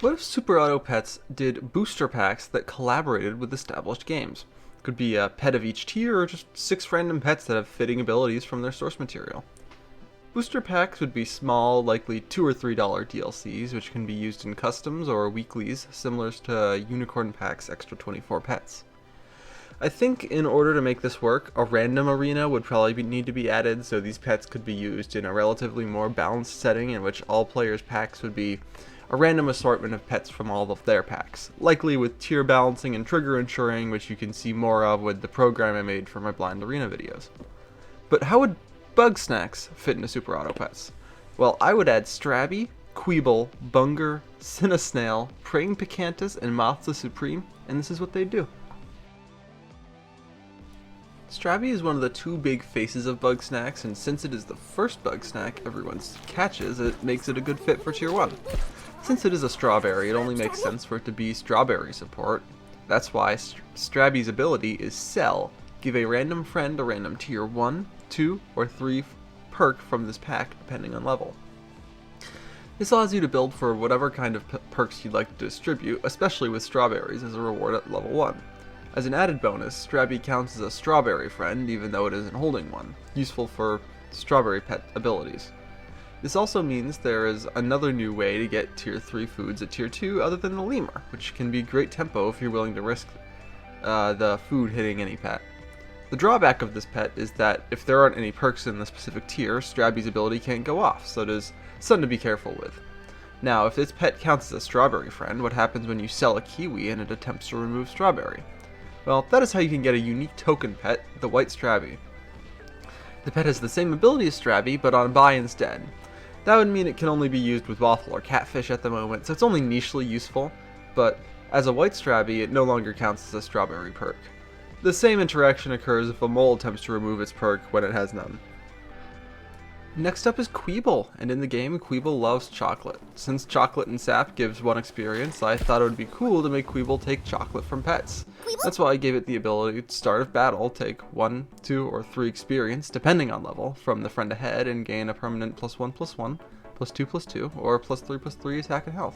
What if Super Auto Pets did booster packs that collaborated with established games? Could be a pet of each tier or just 6 random pets that have fitting abilities from their source material. Booster packs would be small, likely $2 or $3 DLCs, which can be used in customs or weeklies, similar to Unicorn Pack's extra 24 pets. I think in order to make this work, a random arena would probably need to be added, so these pets could be used in a relatively more balanced setting in which all players' packs would be a random assortment of pets from all of their packs, likely with tier balancing and trigger ensuring, which you can see more of with the program I made for my blind arena videos. But how would bug snacks fit into Super Auto Pets? Well, I would add Stby, Queel, Bunger, Snail, Praying Pantis, and Moth the Supreme, and this is what they do. Stby is one of the two big faces of bug snacks, and since it is the first bug snack everyone catches, it makes it a good fit for tier 1. Since it is a strawberry, it only makes sense for it to be strawberry support. That's why Stby's ability is Sell. Give a random friend a random tier 1, 2, or 3 perk from this pack depending on level. This allows you to build for whatever kind of perks you'd like to distribute, especially with strawberries as a reward at level 1. As an added bonus, Stby counts as a strawberry friend even though it isn't holding one, useful for strawberry pet abilities. This also means there is another new way to get tier 3 foods at tier 2 other than the lemur, which can be great tempo if you're willing to risk the food hitting any pet. The drawback of this pet is that if there aren't any perks in the specific tier, Stby's ability can't go off, so it is something to be careful with. Now, if this pet counts as a strawberry friend, what happens when you sell a kiwi and it attempts to remove strawberry? Well, that is how you can get a unique token pet, the white Stby. The pet has the same ability as Stby, but on buy instead. That would mean it can only be used with waffle or catfish at the moment, so it's only nichely useful, but as a white Stby, it no longer counts as a strawberry perk. The same interaction occurs if a mole attempts to remove its perk when it has none. Next up is Queel, and in the game, Queel loves chocolate. Since chocolate in SAP gives 1 experience, I thought it would be cool to make Queel take chocolate from pets. That's why I gave it the ability to start of battle, take 1, 2, or 3 experience, depending on level, from the friend ahead and gain a permanent +1/+1, +2/+2, or +3/+3 attack and health.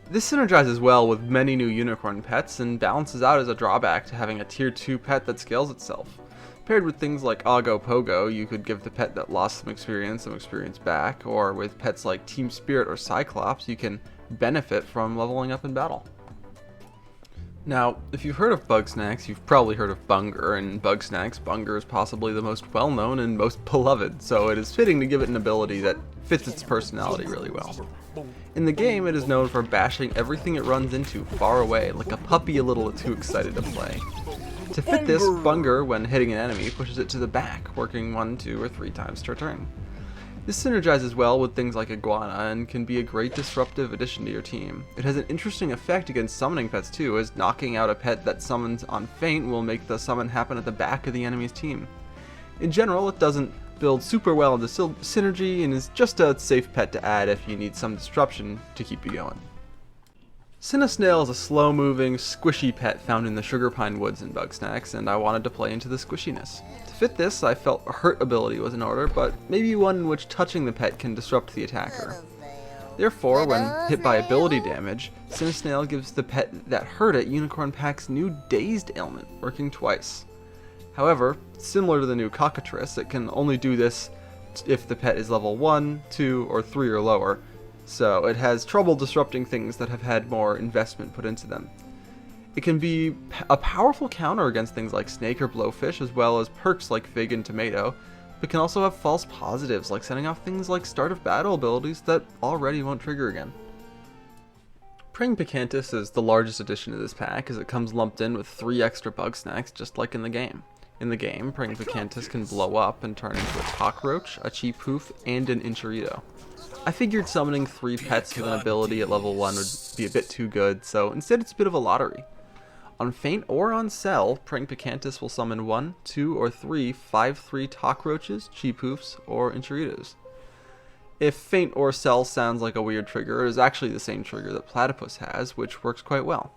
This synergizes well with many new unicorn pets and balances out as a drawback to having a tier 2 pet that scales itself. Paired with things like Oggo Pogo, you could give the pet that lost some experience back, or with pets like Team Spirit or Cyclops, you can benefit from leveling up in battle. Now, if you've heard of bug snacks, you've probably heard of Bunger, and bug snacks, Bunger is possibly the most well-known and most beloved, so it is fitting to give it an ability that fits its personality really well. In the game, it is known for bashing everything it runs into far away, like a puppy a little too excited to play. To fit this, Bunger, when hitting an enemy, pushes it to the back, working 1, 2, or 3 times per turn. This synergizes well with things like Iguana and can be a great disruptive addition to your team. It has an interesting effect against summoning pets too, as knocking out a pet that summons on feint will make the summon happen at the back of the enemy's team. In general, it doesn't build super well into synergy and is just a safe pet to add if you need some disruption to keep you going. Snail is a slow-moving, squishy pet found in the sugar pine woods in bug snacks, and I wanted to play into the squishiness. To fit this, I felt a hurt ability was in order, but maybe one in which touching the pet can disrupt the attacker. Therefore, when hit by ability damage, Snail gives the pet that hurt it Unicorn Pack's new Dazed ailment, working twice. However, similar to the new Cockatrice, it can only do this if the pet is level 1, 2, or 3 or lower, so it has trouble disrupting things that have had more investment put into them. It can be a powerful counter against things like Snake or Blowfish, as well as perks like Fig and Tomato, but can also have false positives like setting off things like start of battle abilities that already won't trigger again. Praying Pantis is the largest addition to this pack, as it comes lumped in with 3 extra bug snacks just like in the game. In the game, Praying Pantis can blow up and turn into a cockroach, a cheap hoof, and an Enchirito. I figured summoning 3 pets with an ability at level 1 would be a bit too good, so instead it's a bit of a lottery. On feint or on sell, Praying Pantis will summon 1, 2, or 3 5/3 cockroaches, cheap hoofs, or Enchiritos. If feint or sell sounds like a weird trigger, it is actually the same trigger that Platypus has, which works quite well.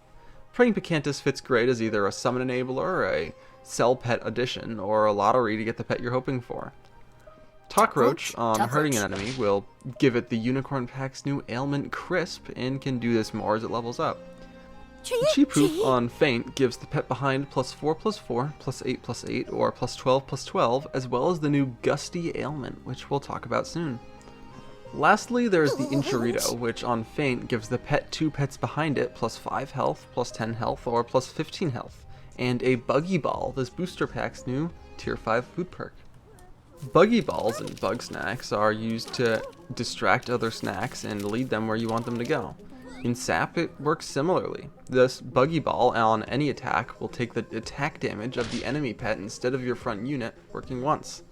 Praying Pantis fits great as either a summon enabler, a sell pet addition, or a lottery to get the pet you're hoping for. Cockroach, on hurting an enemy, will give it the Unicorn Pack's new ailment Crisp, and can do this more as it levels up. Cheapoof, on Faint, gives the pet behind +4/+4, +8/+8, or +12/+12, as well as the new Gusty ailment, which we'll talk about soon. Lastly, there's the Inchurito, which on Faint gives the pet 2 pets behind it +5 health, +10 health, or +15 health, and a Buggy Ball, this booster pack's new Tier 5 food perk. Buggy Balls and Bug Snacks are used to distract other snacks and lead them where you want them to go. In SAP, it works similarly. This Buggy Ball on any attack will take the attack damage of the enemy pet instead of your front unit, working once.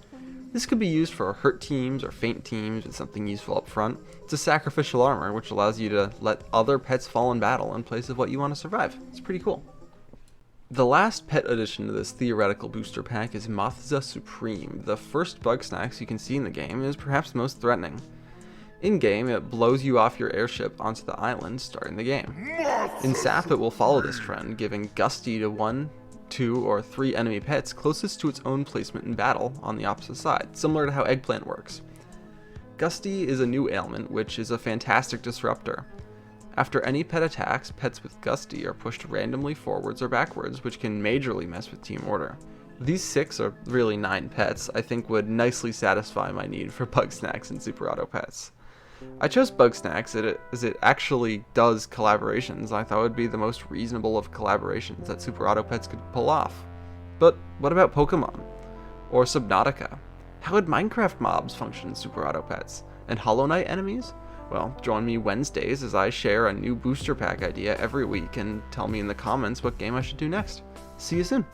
This could be used for hurt teams or faint teams with something useful up front. It's a sacrificial armor, which allows you to let other pets fall in battle in place of what you want to survive. It's pretty cool. The last pet addition to this theoretical booster pack is Mothza Supreme. The first bug snacks you can see in the game is perhaps the most threatening. In-game, it blows you off your airship onto the island, starting the game. In SAP, it will follow this trend, giving Gusty to 1, 2, or 3 enemy pets closest to its own placement in battle on the opposite side, similar to how Eggplant works. Gusty is a new ailment, which is a fantastic disruptor. After any pet attacks, pets with Gusty are pushed randomly forwards or backwards, which can majorly mess with team order. These 6, or really 9 pets, I think would nicely satisfy my need for bug snacks and super auto pets. I chose bug snacks as it actually does collaborations. I thought it would be the most reasonable of collaborations that super auto pets could pull off. But what about Pokemon? Or Subnautica? How would Minecraft mobs function in super auto pets? And Hollow Knight enemies? Well, join me Wednesdays as I share a new booster pack idea every week and tell me in the comments what game I should do next. See you soon!